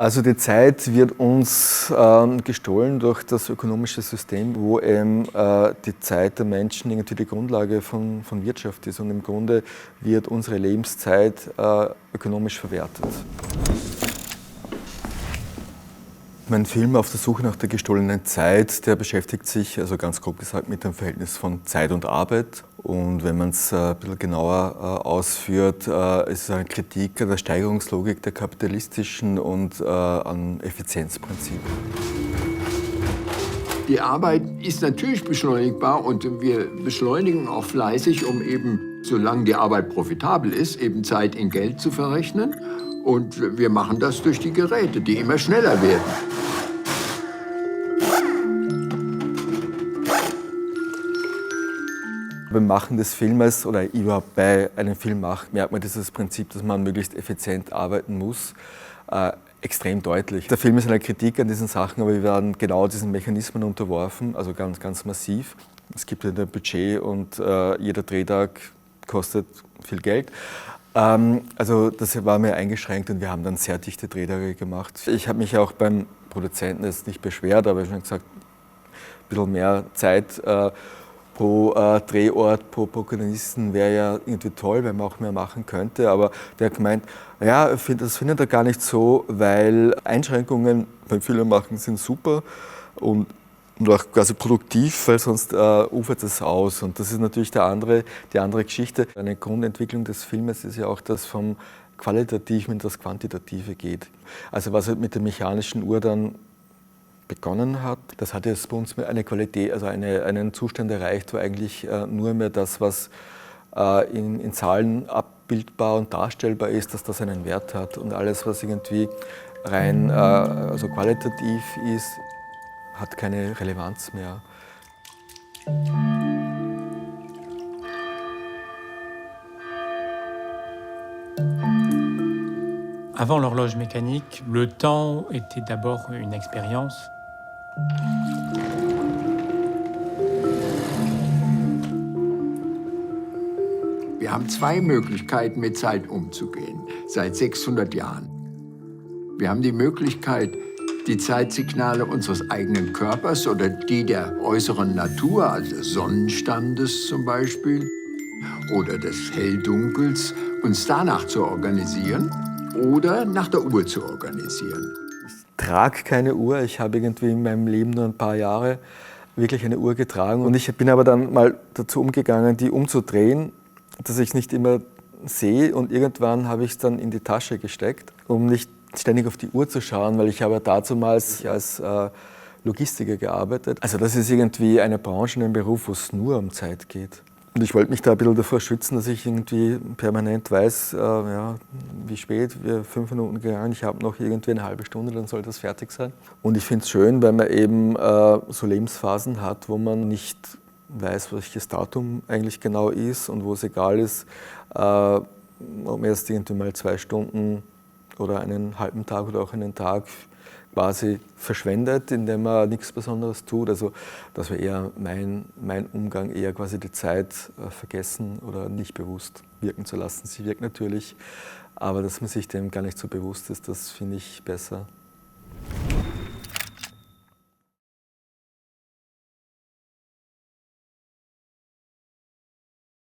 Also die Zeit wird uns gestohlen durch das ökonomische System, wo eben die Zeit der Menschen irgendwie die Grundlage von Wirtschaft ist. Und im Grunde wird unsere Lebenszeit ökonomisch verwertet. Mein Film Auf der Suche nach der gestohlenen Zeit, der beschäftigt sich, also ganz grob gesagt, mit dem Verhältnis von Zeit und Arbeit. Und wenn man es ein bisschen genauer ausführt, ist es eine Kritik an der Steigerungslogik der kapitalistischen und an Effizienzprinzipien. Die Arbeit ist natürlich beschleunigbar und wir beschleunigen auch fleißig, um eben, solange die Arbeit profitabel ist, eben Zeit in Geld zu verrechnen. Und wir machen das durch die Geräte, die immer schneller werden. Beim Machen des Filmes oder überhaupt bei einem Film macht, merkt man dieses Prinzip, dass man möglichst effizient arbeiten muss, extrem deutlich. Der Film ist eine Kritik an diesen Sachen, aber wir werden genau diesen Mechanismen unterworfen, also ganz, ganz massiv. Es gibt ein Budget und jeder Drehtag kostet viel Geld. Also das war mir eingeschränkt und wir haben dann sehr dichte Drehtage gemacht. Ich habe mich auch beim Produzenten jetzt nicht beschwert, aber ich habe gesagt, ein bisschen mehr Zeit pro Drehort, pro Protagonisten wäre ja irgendwie toll, wenn man auch mehr machen könnte. Aber der hat gemeint, ja, das findet er gar nicht so, weil Einschränkungen beim Filmemachen sind super und auch quasi produktiv, weil sonst ufert es aus. Und das ist natürlich die andere Geschichte. Eine Grundentwicklung des Filmes ist ja auch, dass vom Qualitativen in das Quantitative geht. Also was halt mit der mechanischen Uhr dann begonnen hat, das hat jetzt bei uns eine Qualität, also einen Zustand erreicht, wo eigentlich nur mehr das, was in Zahlen abbildbar und darstellbar ist, dass das einen Wert hat. Und alles, was irgendwie rein also qualitativ ist, hat keine Relevanz mehr. Avant l'horloge mécanique, le temps était d'abord une expérience. Wir haben zwei Möglichkeiten, mit Zeit umzugehen, seit 600 Jahren. Wir haben die Möglichkeit, die Zeitsignale unseres eigenen Körpers oder die der äußeren Natur, also des Sonnenstandes zum Beispiel, oder des Helldunkels, uns danach zu organisieren oder nach der Uhr zu organisieren. Ich trage keine Uhr, ich habe irgendwie in meinem Leben nur ein paar Jahre wirklich eine Uhr getragen. Und ich bin aber dann mal dazu umgegangen, die umzudrehen, dass ich es nicht immer sehe. Und irgendwann habe ich es dann in die Tasche gesteckt, um nicht ständig auf die Uhr zu schauen, weil ich habe dazumals als Logistiker gearbeitet. Also das ist irgendwie eine Branche, ein Beruf, wo es nur um Zeit geht. Und ich wollte mich da ein bisschen davor schützen, dass ich irgendwie permanent weiß, ja, wie spät, wir 5 Minuten gegangen, ich habe noch irgendwie eine halbe Stunde, dann soll das fertig sein. Und ich finde es schön, weil man eben so Lebensphasen hat, wo man nicht weiß, welches Datum eigentlich genau ist und wo es egal ist, ob man erst irgendwie mal 2 Stunden oder einen halben Tag oder auch einen Tag quasi verschwendet, indem man nichts Besonderes tut. Also das wäre eher mein Umgang, eher quasi die Zeit vergessen oder nicht bewusst wirken zu lassen. Sie wirkt natürlich, aber dass man sich dem gar nicht so bewusst ist, das finde ich besser.